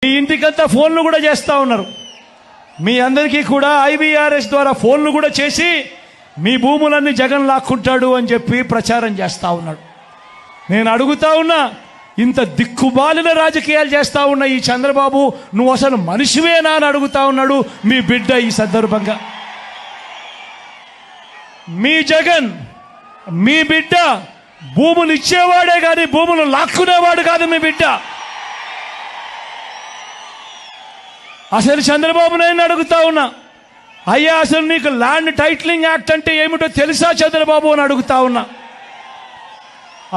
మీ ఇంటికంతా ఫోన్లు కూడా చేస్తూ ఉన్నారు. మీ అందరికీ కూడా IVRS ద్వారా ఫోన్లు కూడా చేసి మీ భూములన్నీ జగన్ లాక్కుంటాడు అని చెప్పి ప్రచారం చేస్తూ ఉన్నాడు. నేను అడుగుతా ఉన్నా, ఇంత దిక్కుమాలిన రాజకీయాలు చేస్తూ ఉన్న ఈ చంద్రబాబు, నువ్వు అసలు మనిషివేనా అని అడుగుతా ఉన్నాడు మీ బిడ్డ. ఈ సందర్భంగా మీ జగన్, మీ బిడ్డ భూములు ఇచ్చేవాడే కానీ భూములు లాక్కునేవాడు కాదు మీ బిడ్డ. అసలు చంద్రబాబు నాయుడు అడుగుతా ఉన్నా, అయ్యా అసలు నీకు ల్యాండ్ టైటిలింగ్ యాక్ట్ అంటే ఏమిటో తెలుసా చంద్రబాబు అని అడుగుతా ఉన్నా.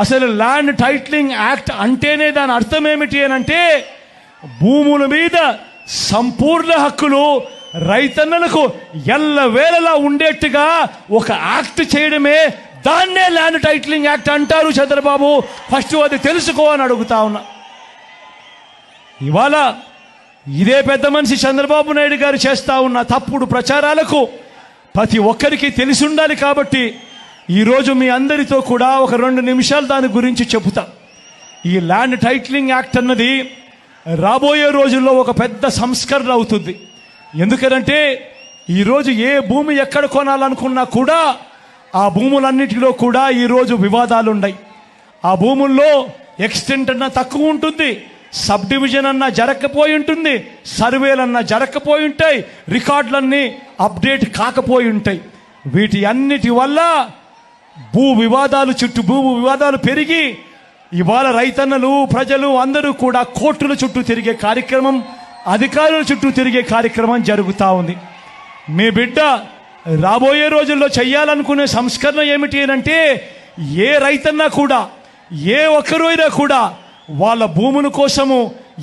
అసలు ల్యాండ్ టైటిలింగ్ యాక్ట్ అంటేనే దాని అర్థం ఏమిటి అని అంటే, భూముల మీద సంపూర్ణ హక్కులు రైతన్నలకు ఎల్లవేళలా ఉండేట్టుగా ఒక యాక్ట్ చేయడమే, దాన్నే ల్యాండ్ టైటిలింగ్ యాక్ట్ అంటారు చంద్రబాబు. ఫస్ట్ అది తెలుసుకో అని అడుగుతా ఉన్నా. ఇవాళ ఇదే పెద్ద మనిషి చంద్రబాబు నాయుడు గారు చేస్తా ఉన్న తప్పుడు ప్రచారాలకు ప్రతి ఒక్కరికి తెలిసి ఉండాలి. కాబట్టి ఈరోజు మీ అందరితో కూడా ఒక 2 నిమిషాలు దాని గురించి చెబుతా. ఈ ల్యాండ్ టైటిలింగ్ యాక్ట్ అన్నది రాబోయే రోజుల్లో ఒక పెద్ద సంస్కరణ అవుతుంది. ఎందుకంటే ఈరోజు ఏ భూమి ఎక్కడ కొనాలనుకున్నా కూడా ఆ భూములన్నిటిలో కూడా ఈరోజు వివాదాలు ఉన్నాయి. ఆ భూముల్లో ఎక్స్టెంట్ అన్నా తక్కువ ఉంటుంది, సబ్ డివిజన్ అన్నా జరగకపోయి ఉంటుంది, సర్వేలన్నా జరగకపోయి ఉంటాయి, రికార్డులన్నీ అప్డేట్ కాకపోయి ఉంటాయి. వీటి అన్నిటి వల్ల భూ వివాదాలు పెరిగి ఇవాళ రైతన్నలు, ప్రజలు అందరూ కూడా కోర్టుల చుట్టూ తిరిగే కార్యక్రమం, అధికారుల చుట్టూ తిరిగే కార్యక్రమం జరుగుతూ ఉంది. మీ బిడ్డ రాబోయే రోజుల్లో చెయ్యాలనుకునే సంస్కరణ ఏమిటి అంటే, ఏ రైతన్నా కూడా, ఏ ఒక్కరు అయినా కూడా వాళ్ళ భూముల కోసము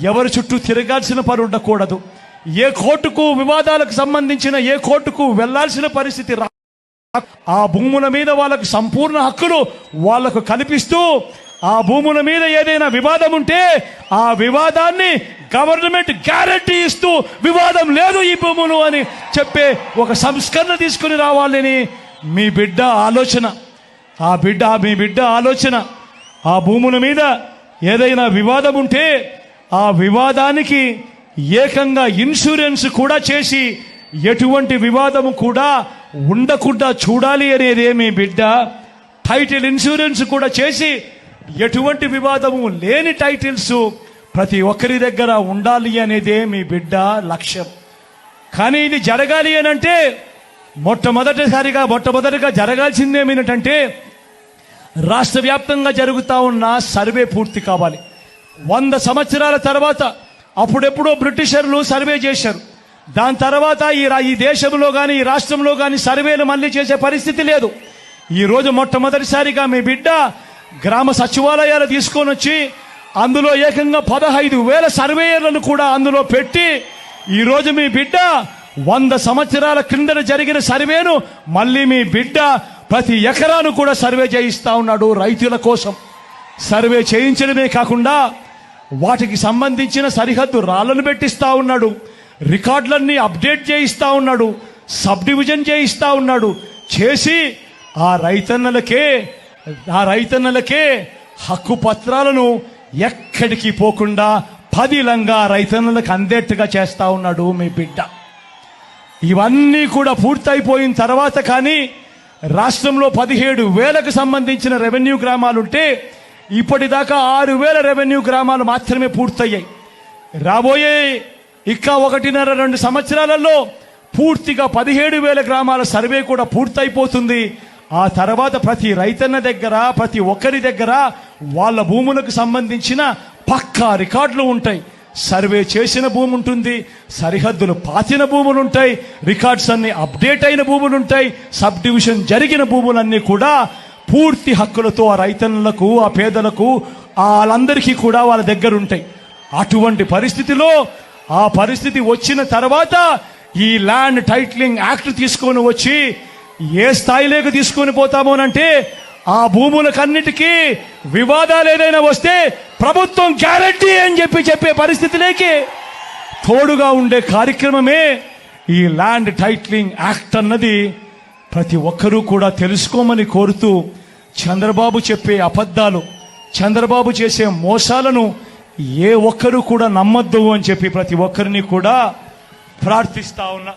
ఎవరి చుట్టూ తిరగాల్సిన పని ఉండకూడదు. ఏ కోర్టుకు వివాదాలకు సంబంధించిన ఏ కోర్టుకు వెళ్లాల్సిన పరిస్థితి ఆ భూముల మీద వాళ్ళకు సంపూర్ణ హక్కులు వాళ్లకు కల్పిస్తూ, ఆ భూముల మీద ఏదైనా వివాదం ఉంటే ఆ వివాదాన్ని గవర్నమెంట్ గ్యారంటీ ఇస్తూ, వివాదం లేదు ఈ భూములు అని చెప్పే ఒక సంస్కరణ తీసుకుని రావాలని మీ బిడ్డ ఆలోచన. మీ బిడ్డ ఆలోచన ఆ భూముల మీద ఏదైనా వివాదం ఉంటే ఆ వివాదానికి ఏకంగా ఇన్సూరెన్స్ కూడా చేసి ఎటువంటి వివాదము కూడా ఉండకుండా చూడాలి అనేదే మీ బిడ్డ. టైటిల్ ఇన్సూరెన్స్ కూడా చేసి ఎటువంటి వివాదము లేని టైటిల్స్ ప్రతి ఒక్కరి దగ్గర ఉండాలి అనేదే మీ బిడ్డ లక్ష్యం. కానీ ఇది జరగాలి అని అంటే మొట్టమొదటిగా జరగాల్సిందేమిటంటే, రాష్ట్ర వ్యాప్తంగా జరుగుతూ ఉన్న సర్వే పూర్తి కావాలి. 100 సంవత్సరాల తర్వాత అప్పుడెప్పుడో బ్రిటిషర్లు సర్వే చేశారు. దాని తర్వాత ఈ దేశంలో కానీ ఈ రాష్ట్రంలో కానీ సర్వేలు మళ్ళీ చేసే పరిస్థితి లేదు. ఈరోజు మొట్టమొదటిసారిగా మీ బిడ్డ గ్రామ సచివాలయాలు తీసుకొని వచ్చి అందులో ఏకంగా 15,000 సర్వేయర్లను కూడా అందులో పెట్టి, ఈరోజు మీ బిడ్డ 100 సంవత్సరాల క్రిందట జరిగిన సర్వేను మళ్ళీ మీ బిడ్డ ప్రతి ఎకరాను కూడా సర్వే చేయిస్తా ఉన్నాడు. రైతుల కోసం సర్వే చేయించడమే కాకుండా వాటికి సంబంధించిన సరిహద్దు రాళ్లను పెట్టిస్తా ఉన్నాడు, రికార్డులన్నీ అప్డేట్ చేయిస్తా ఉన్నాడు, సబ్ డివిజన్ చేయిస్తా ఉన్నాడు. చేసి ఆ రైతన్నలకే హక్కు పత్రాలను ఎక్కడికి పోకుండా పదిలంగా రైతన్నలకు అందేట్టుగా చేస్తా ఉన్నాడు మీ బిడ్డ. ఇవన్నీ కూడా పూర్తయిపోయిన తర్వాత కానీ రాష్ట్రంలో 17,000కు సంబంధించిన రెవెన్యూ గ్రామాలుంటే ఇప్పటిదాకా 6,000 రెవెన్యూ గ్రామాలు మాత్రమే పూర్తయ్యాయి. రాబోయే 1.5-2 సంవత్సరాలలో పూర్తిగా 17,000 గ్రామాల సర్వే కూడా పూర్తయిపోతుంది. ఆ తర్వాత ప్రతి రైతన్న దగ్గర, ప్రతి ఒక్కరి దగ్గర వాళ్ళ భూములకు సంబంధించిన పక్కా రికార్డులు ఉంటాయి. సర్వే చేసిన భూమి ఉంటుంది, సరిహద్దులు పాతిన భూములు ఉంటాయి, రికార్డ్స్ అన్ని అప్డేట్ అయిన భూములు ఉంటాయి, సబ్ డివిజన్ జరిగిన భూములన్నీ కూడా పూర్తి హక్కులతో ఆ రైతన్నులకు, ఆ పేదలకు, వాళ్ళందరికీ కూడా వాళ్ళ దగ్గర ఉంటాయి. అటువంటి పరిస్థితిలో ఆ పరిస్థితి వచ్చిన తర్వాత ఈ ల్యాండ్ టైటిలింగ్ యాక్ట్ తీసుకొని వచ్చి ఏ స్థాయిలోకి తీసుకొని పోతామోనంటే, ఆ భూములకన్నిటికీ వివాదాలు ఏదైనా వస్తే ప్రభుత్వం గ్యారంటీ అని చెప్పే పరిస్థితిలోకి తోడుగా ఉండే కార్యక్రమమే ఈ ల్యాండ్ టైటిలింగ్ యాక్ట్ అన్నది. ప్రతి ఒక్కరూ కూడా తెలుసుకోమని కోరుతూ, చంద్రబాబు చెప్పే అబద్ధాలు, చంద్రబాబు చేసే మోసాలను ఏ ఒక్కరు కూడా నమ్మొద్దు అని చెప్పి ప్రతి ఒక్కరిని కూడా ప్రార్థిస్తా ఉన్నా.